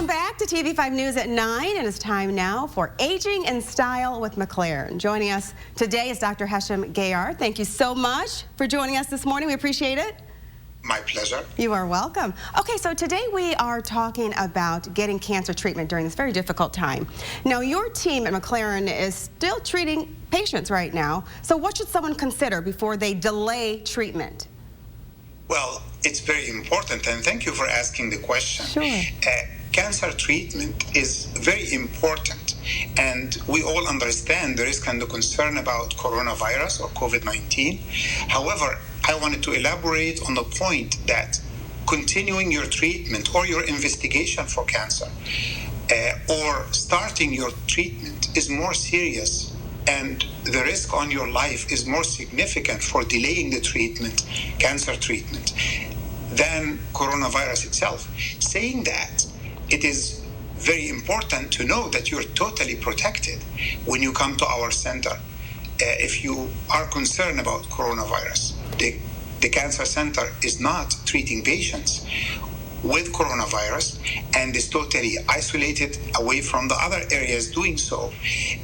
Welcome back to TV5 News at 9, and it's time now for Aging in Style with McLaren. Joining us today is Dr. Hesham Gayar. Thank you so much for joining us this morning. We appreciate it. My pleasure. You are welcome. Okay, so today we are talking about getting cancer treatment during this very difficult time. Now, your team at McLaren is still treating patients right now, so what should someone consider before they delay treatment? Well, it's very important, and thank you for asking the question. Sure. Cancer treatment is very important, and we all understand there is kind of concern about coronavirus or COVID-19. However, I wanted to elaborate on the point that continuing your treatment or your investigation for cancer or starting your treatment is more serious, and the risk on your life is more significant for delaying the treatment, cancer treatment, than coronavirus itself. Saying that, it is very important to know that you're totally protected when you come to our center. If you are concerned about coronavirus, the Cancer Center is not treating patients with coronavirus and is totally isolated away from the other areas doing so.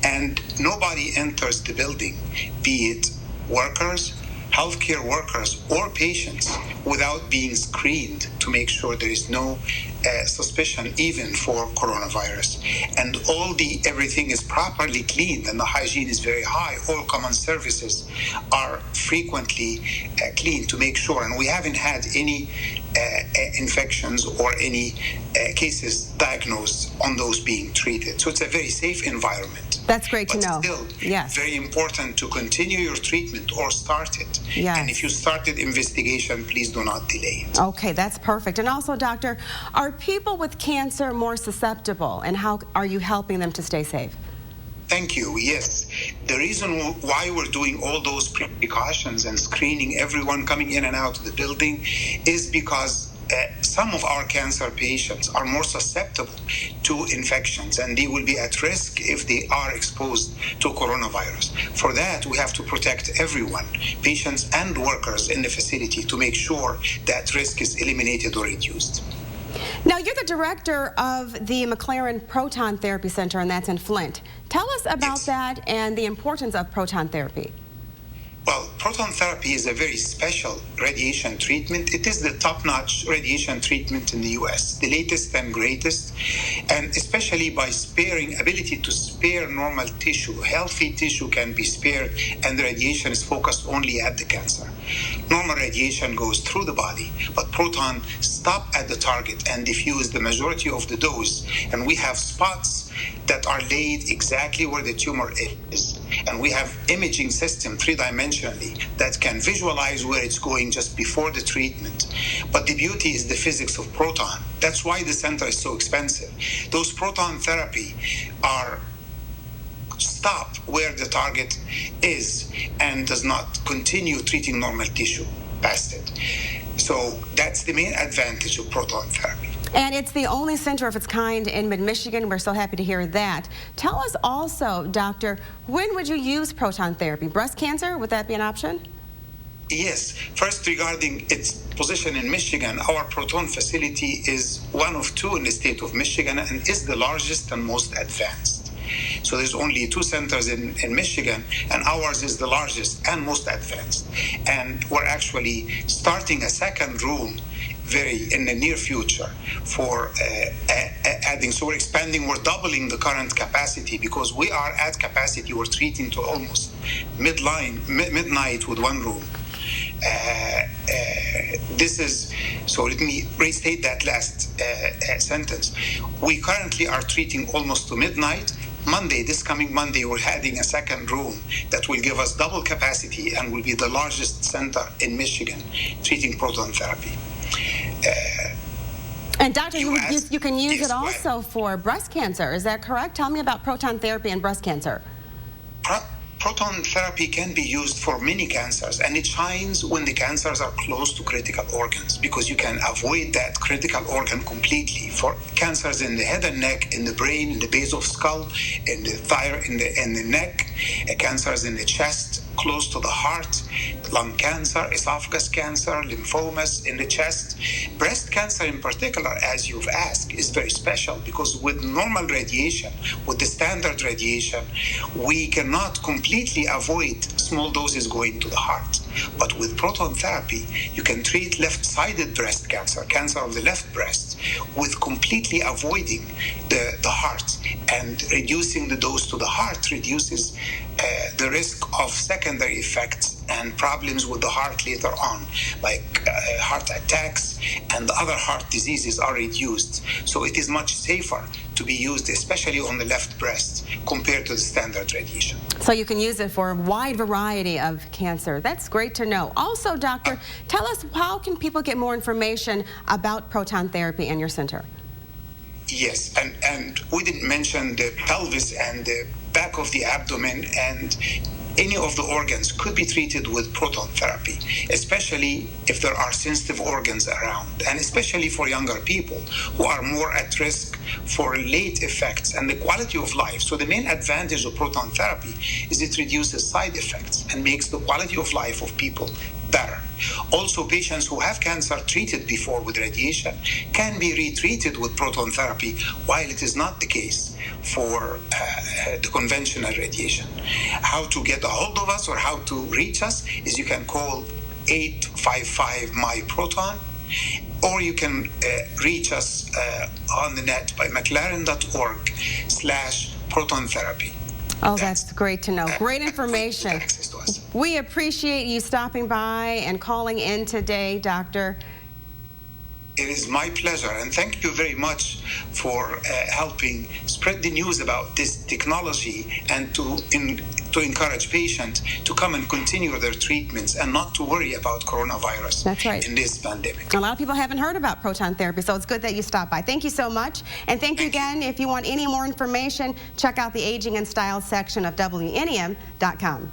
And nobody enters the building, be it workers, healthcare workers, or patients, without being screened to make sure there is no suspicion even for coronavirus. And everything is properly cleaned and the hygiene is very high. All common services are frequently cleaned to make sure. And we haven't had any infections or any cases diagnosed on those being treated. So it's a very safe environment. That's great to know. Still, yes, very important to continue your treatment or start it. Yes. And if you started investigation, please do not delay it. Okay, that's perfect. And also, doctor, are people with cancer more susceptible, and how are you helping them to stay safe? Thank you. Yes. The reason why we're doing all those precautions and screening everyone coming in and out of the building is because some of our cancer patients are more susceptible to infections, and they will be at risk if they are exposed to coronavirus. For that, we have to protect everyone, patients and workers in the facility, to make sure that risk is eliminated or reduced. Now, you're the director of the McLaren Proton Therapy Center, and that's in Flint. Tell us about that and the importance of proton therapy. Well, proton therapy is a very special radiation treatment. It is the top-notch radiation treatment in the U.S., the latest and greatest, and especially by ability to spare normal tissue. Healthy tissue can be spared, and the radiation is focused only at the cancer. Normal radiation goes through the body, but proton stop at the target and diffuse the majority of the dose, and we have spots that are laid exactly where the tumor is. And we have imaging system, three-dimensionally, that can visualize where it's going just before the treatment. But the beauty is the physics of proton. That's why the center is so expensive. Those proton therapy are stop where the target is and does not continue treating normal tissue past it. So that's the main advantage of proton therapy. And it's the only center of its kind in mid-Michigan. We're so happy to hear that. Tell us also, doctor, when would you use proton therapy? Breast cancer, would that be an option? Yes. First, regarding its position in Michigan, our proton facility is one of two in the state of Michigan and is the largest and most advanced. So there's only two centers in Michigan, and ours is the largest and most advanced. And we're actually starting a second room in the near future for adding. So we're expanding, we're doubling the current capacity because we are at capacity. We're treating to almost midnight with one room. So let me restate that last sentence. We currently are treating almost to midnight. This coming Monday, we're adding a second room that will give us double capacity and will be the largest center in Michigan treating proton therapy. And doctor, you can use it also for breast cancer. Is that correct? Tell me about proton therapy and breast cancer. Proton therapy can be used for many cancers, and it shines when the cancers are close to critical organs, because you can avoid that critical organ completely. For cancers in the head and neck, in the brain, in the base of skull, in the thyroid, in the neck, cancers in the chest, close to the heart, lung cancer, esophagus cancer, lymphomas in the chest. Breast cancer in particular, as you've asked, is very special because with normal radiation, with the standard radiation, we cannot completely avoid small doses going to the heart. But with proton therapy, you can treat left-sided breast cancer, cancer of the left breast, with completely avoiding the heart, and reducing the dose to the heart reduces the risk of secondary effects and problems with the heart later on, like heart attacks and other heart diseases are reduced. So it is much safer to be used, especially on the left breast, compared to the standard radiation. So you can use it for a wide variety of cancer. That's great to know. Also, doctor, tell us, how can people get more information about proton therapy in your center? Yes, and we didn't mention the pelvis and the back of the abdomen, and any of the organs could be treated with proton therapy, especially if there are sensitive organs around, and especially for younger people who are more at risk for late effects and the quality of life. So the main advantage of proton therapy is it reduces side effects and makes the quality of life of people better. Also, patients who have cancer treated before with radiation can be retreated with proton therapy, while it is not the case for the conventional radiation. How to get a hold of us or how to reach us is you can call 855-MY-PROTON, or you can reach us on the net by mclaren.org/proton therapy. Oh, that's great to know. Great information. We appreciate you stopping by and calling in today, Doctor. It is my pleasure, and thank you very much for helping spread the news about this technology and to encourage patients to come and continue their treatments and not to worry about coronavirus. That's right. In this pandemic. A lot of people haven't heard about proton therapy, so it's good that you stopped by. Thank you so much. And thank you again. If you want any more information, check out the Aging and Style section of WNEM.com.